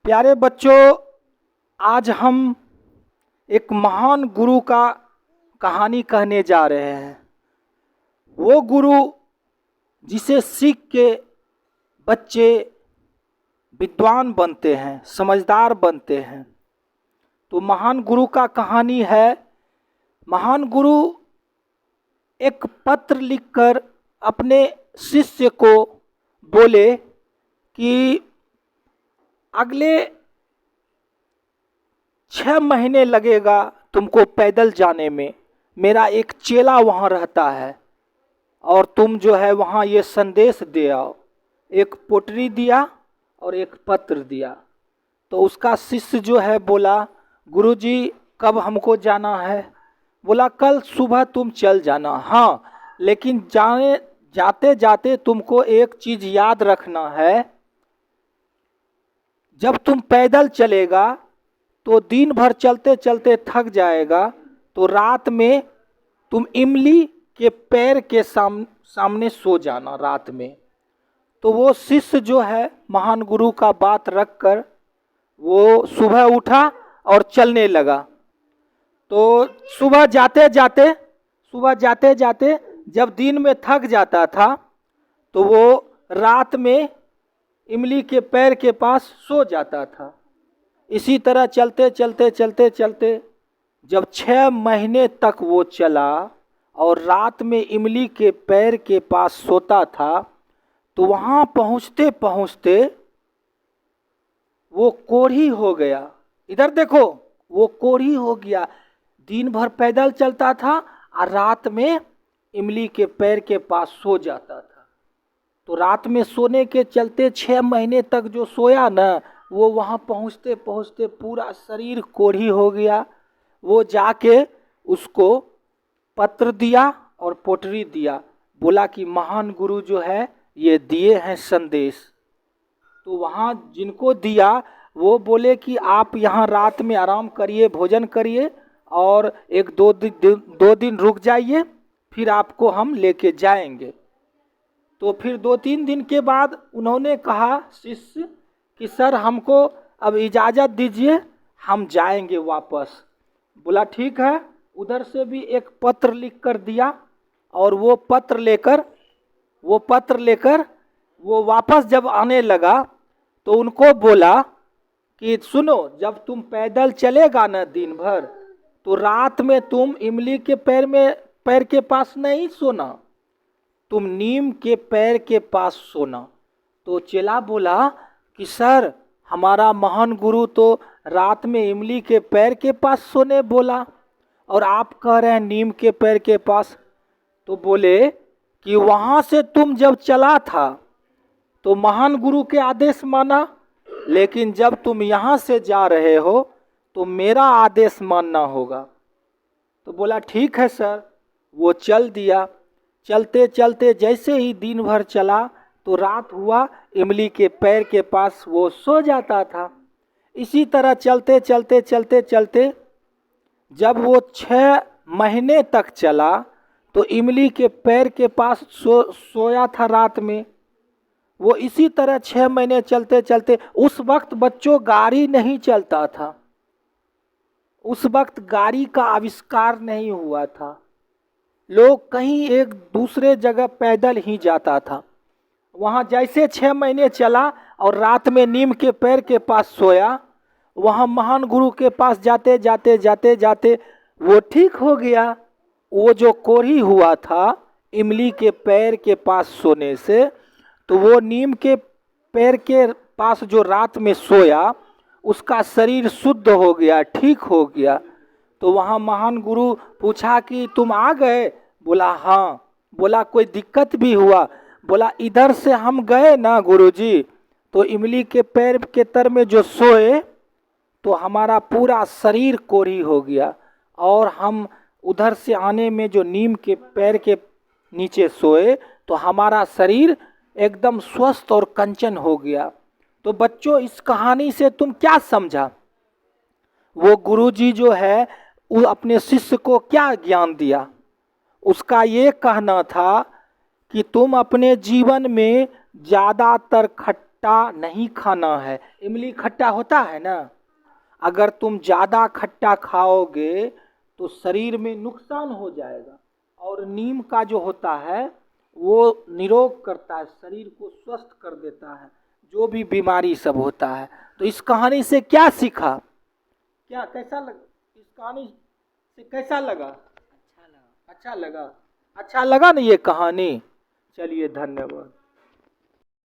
प्यारे बच्चों, आज हम एक महान गुरु का कहानी कहने जा रहे हैं। वो गुरु जिसे सीख के बच्चे विद्वान बनते हैं, समझदार बनते हैं। तो महान गुरु का कहानी है। महान गुरु एक पत्र लिखकर अपने शिष्य को बोले कि अगले 6 महीने लगेगा तुमको पैदल जाने में। मेरा एक चेला वहाँ रहता है और तुम जो है वहाँ ये संदेश दे आओ। एक पोटरी दिया और एक पत्र दिया। तो उसका शिष्य जो है बोला, गुरुजी कब हमको जाना है? बोला कल सुबह तुम चल जाना। हाँ, लेकिन जाते जाते तुमको एक चीज याद रखना है। जब तुम पैदल चलेगा तो दिन भर चलते चलते थक जाएगा, तो रात में तुम इमली के पैर के सामने सो जाना रात में। तो वो शिष्य जो है महान गुरु का बात रखकर वो सुबह उठा और चलने लगा। तो सुबह जाते जाते जब दिन में थक जाता था तो वो रात में इमली के पैर के पास सो जाता था। इसी तरह चलते चलते जब 6 महीने तक वो चला और रात में इमली के पैर के पास सोता था, तो वहाँ पहुँचते पहुँचते वो कोढ़ी हो गया। इधर देखो, वो कोढ़ी हो गया। दिन भर पैदल चलता था और रात में इमली के पैर के पास सो जाता था। तो रात में सोने के चलते 6 महीने तक जो सोया ना, वो वहाँ पहुँचते पहुँचते पूरा शरीर कोढ़ी हो गया। वो जाके उसको पत्र दिया और पोटरी दिया। बोला कि महान गुरु जो है ये दिए हैं संदेश। तो वहाँ जिनको दिया वो बोले कि आप यहाँ रात में आराम करिए, भोजन करिए और 1-2 दिन रुक जाइए, फिर आपको हम लेके जाएंगे। तो फिर 2-3 दिन के बाद उन्होंने कहा शिष्य कि सर हमको अब इजाज़त दीजिए, हम जाएंगे वापस। बोला ठीक है। उधर से भी एक पत्र लिख कर दिया और वो पत्र लेकर वो वापस जब आने लगा तो उनको बोला कि सुनो, जब तुम पैदल चलेगा ना दिन भर, तो रात में तुम इमली के पैर के पास नहीं सोना, तुम नीम के पैर के पास सोना। तो चेला बोला कि सर हमारा महान गुरु तो रात में इमली के पैर के पास सोने बोला और आप कह रहे हैं नीम के पैर के पास। तो बोले कि वहाँ से तुम जब चला था तो महान गुरु के आदेश माना, लेकिन जब तुम यहाँ से जा रहे हो तो मेरा आदेश मानना होगा। तो बोला ठीक है सर। वो चल दिया। चलते चलते जैसे ही दिन भर चला तो रात हुआ, इमली के पैर के पास वो सो जाता था। इसी तरह चलते चलते जब वो 6 महीने तक चला तो इमली के पैर के पास सोया था रात में। वो इसी तरह 6 महीने चलते उस वक्त बच्चों गाड़ी नहीं चलता था। उस वक्त गाड़ी का आविष्कार नहीं हुआ था। लोग कहीं एक दूसरे जगह पैदल ही जाता था। वहाँ जैसे 6 महीने चला और रात में नीम के पैर के पास सोया, वहाँ महान गुरु के पास जाते वो ठीक हो गया। वो जो कोढ़ी हुआ था इमली के पैर के पास सोने से, तो वो नीम के पैर के पास जो रात में सोया उसका शरीर शुद्ध हो गया, ठीक हो गया। तो वहाँ महान गुरु पूछा कि तुम आ गए? बोला हाँ। बोला कोई दिक्कत भी हुआ? बोला इधर से हम गए ना गुरुजी, तो इमली के पैर के तर में जो सोए तो हमारा पूरा शरीर कोढ़ी हो गया, और हम उधर से आने में जो नीम के पैर के नीचे सोए तो हमारा शरीर एकदम स्वस्थ और कंचन हो गया। तो बच्चों, इस कहानी से तुम क्या समझा? वो गुरुजी जो है वो अपने शिष्य को क्या ज्ञान दिया? उसका ये कहना था कि तुम अपने जीवन में ज़्यादातर खट्टा नहीं खाना है। इमली खट्टा होता है ना, अगर तुम ज़्यादा खट्टा खाओगे तो शरीर में नुकसान हो जाएगा। और नीम का जो होता है वो निरोग करता है, शरीर को स्वस्थ कर देता है, जो भी बीमारी सब होता है। तो इस कहानी से क्या सीखा, क्या कैसा लगा, इस कहानी से कैसा लगा? अच्छा लगा, अच्छा लगा, अच्छा लगा ना ये कहानी। चलिए धन्यवाद।